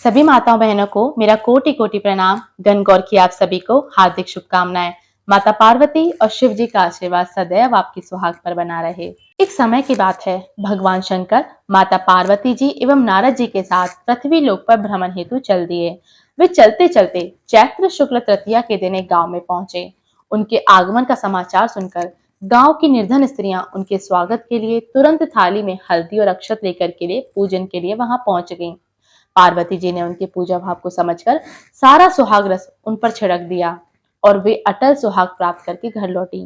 सभी माताओं बहनों को मेरा कोटि कोटि प्रणाम। गणगौर की आप सभी को हार्दिक शुभकामनाएं। माता पार्वती और शिव जी का आशीर्वाद सदैव आपकी सुहाग पर बना रहे। एक समय की बात है, भगवान शंकर माता पार्वती जी एवं नारद जी के साथ पृथ्वी लोक पर भ्रमण हेतु चल दिए। वे चलते चलते चैत्र शुक्ल तृतीया के दिन एक गांव में पहुंचे। उनके आगमन का समाचार सुनकर गांव की निर्धन स्त्रियां उनके स्वागत के लिए तुरंत थाली में हल्दी और अक्षत लेकर के लिए पूजन के लिए वहां पहुंच गईं। पार्वती जी ने उनके पूजा भाव को समझकर सारा सुहाग रस उन पर छिड़क दिया और वे अटल सुहाग प्राप्त करके घर लौटी।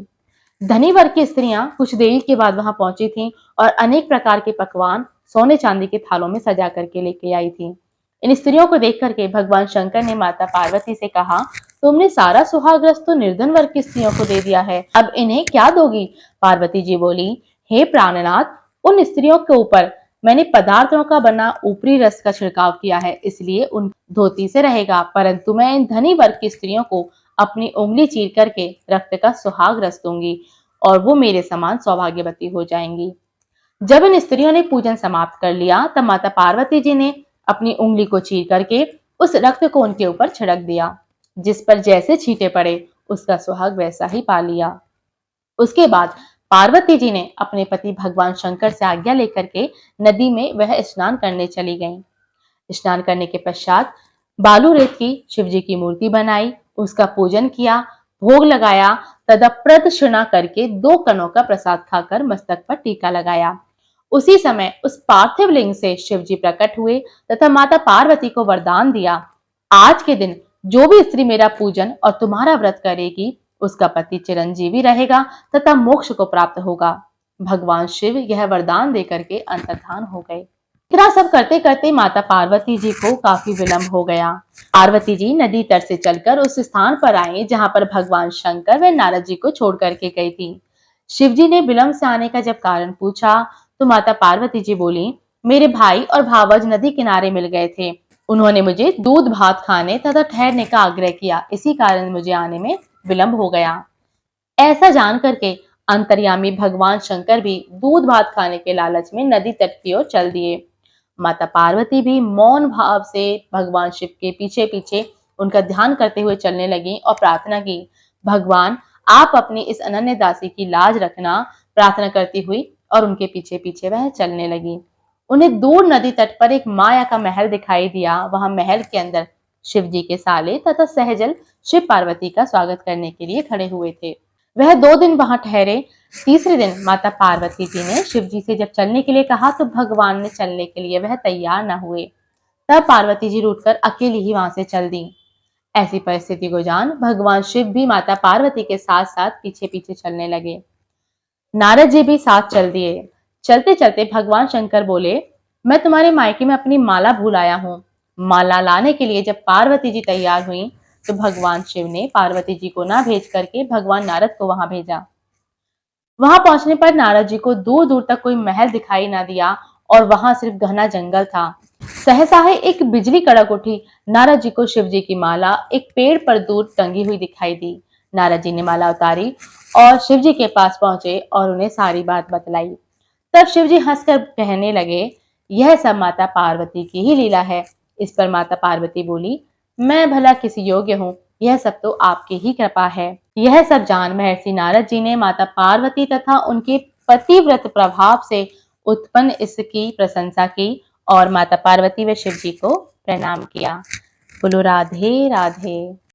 धनी वर्ग की स्त्रियां कुछ देरी के बाद वहां पहुंची थीं और अनेक प्रकार के पकवान सोने चांदी के थालों में सजा करके लेके आई थीं। इन स्त्रियों को देख करके भगवान शंकर ने माता पार्वती से कहा, तुमने सारा सुहाग रस तो निर्धन वर्ग की स्त्रियों को दे दिया है, अब इन्हें क्या दोगी? पार्वती जी बोली, हे प्राणनाथ, उन स्त्रियों के ऊपर मैंने पदार्थों का बना ऊपरी रस का छिड़काव किया है, इसलिए उन धोती से रहेगा, परंतु मैं इन धनी वर्ग की स्त्रियों को अपनी उंगली चीर करके रक्त का सुहाग रस दूंगी और वो मेरे समान सौभाग्यवती हो जाएंगी। जब इन स्त्रियों ने पूजन समाप्त कर लिया, तब माता पार्वती जी ने अपनी उंगली को चीर करके उस रक्त को उनके ऊपर छिड़क दिया। जिस पर जैसे छींटे पड़े, उसका सुहाग वैसा ही पा लिया। उसके बाद पार्वती जी ने अपने पति भगवान शंकर से आज्ञा लेकर के नदी में वह स्नान करने चली गईं। स्नान करने के पश्चात बालू रेत की शिव जी की मूर्ति बनाई, उसका पूजन किया, भोग लगाया, तथा प्रदक्षिणा करके 2 कणों का प्रसाद खाकर मस्तक पर टीका लगाया। उसी समय उस पार्थिव लिंग से शिव जी प्रकट हुए तथा माता पार्वती को वरदान दिया, आज के दिन जो भी स्त्री मेरा पूजन और तुम्हारा व्रत करेगी, उसका पति चिरंजीवी रहेगा तथा मोक्ष को प्राप्त होगा। भगवान शिव यह वरदान देकर के अंतर्धान हो गए। इतना सब करते करते माता पार्वती जी को काफी विलंब हो गया। पार्वती जी नदी तट से चलकर उस स्थान पर आई जहां पर भगवान शंकर व नारद जी को छोड़ करके गई थी। शिव जी ने विलंब से आने का जब कारण पूछा, तो माता पार्वती जी बोली, मेरे भाई और भावज नदी किनारे मिल गए थे। उन्होंने मुझे दूध भात खाने तथा ठहरने का आग्रह किया, इसी कारण मुझे आने में विलंब हो गया। ऐसा जान करके अंतर्यामी भगवान शंकर भी दूध भात खाने के लालच में नदी तट की ओर चल दिए। माता पार्वती भी मौन भाव से भगवान शिव के पीछे पीछे उनका ध्यान करते हुए चलने लगी और प्रार्थना की, भगवान आप अपनी इस अनन्य दासी की लाज रखना, प्रार्थना करती हुई और उनके पीछे पीछे वह चलने लगी। उन्हें दूर नदी तट पर एक माया का महल दिखाई दिया। वहां महल के अंदर शिव जी के साले तथा सहजल शिव पार्वती का स्वागत करने के लिए खड़े हुए थे। वह 2 दिन वहां ठहरे। तीसरे दिन माता पार्वती जी ने शिव जी से जब चलने के लिए कहा, तो भगवान ने चलने के लिए वह तैयार न हुए। तब पार्वती जी रूठकर अकेली ही वहां से चल दी। ऐसी परिस्थिति को जान भगवान शिव भी माता पार्वती के साथ साथ पीछे पीछे चलने लगे। नारद जी भी साथ चल दिए। चलते चलते भगवान शंकर बोले, मैं तुम्हारे मायके में अपनी माला भूल आया हूँ। माला लाने के लिए जब पार्वती जी तैयार हुई, तो भगवान शिव ने पार्वती जी को ना भेज करके भगवान नारद को वहां भेजा। वहां पहुंचने पर नारद जी को दूर दूर तक कोई महल दिखाई ना दिया और वहां सिर्फ घना जंगल था। सहसा ही एक बिजली कड़क उठी। नारद जी को शिव जी की माला एक पेड़ पर दूर टंगी हुई दिखाई दी। नारद जी ने माला उतारी और शिव जी के पास पहुंचे और उन्हें सारी बात बतलाई। तब शिव जी हंसकर कहने लगे, यह सब माता पार्वती की ही लीला है। इस पर माता पार्वती बोली, मैं भला किस योग्य हूँ, यह सब तो आपकी ही कृपा है। यह सब जान महर्षि नारद जी ने माता पार्वती तथा उनके पतिव्रत प्रभाव से उत्पन्न इसकी प्रशंसा की और माता पार्वती व शिव जी को प्रणाम किया। बोलो राधे राधे।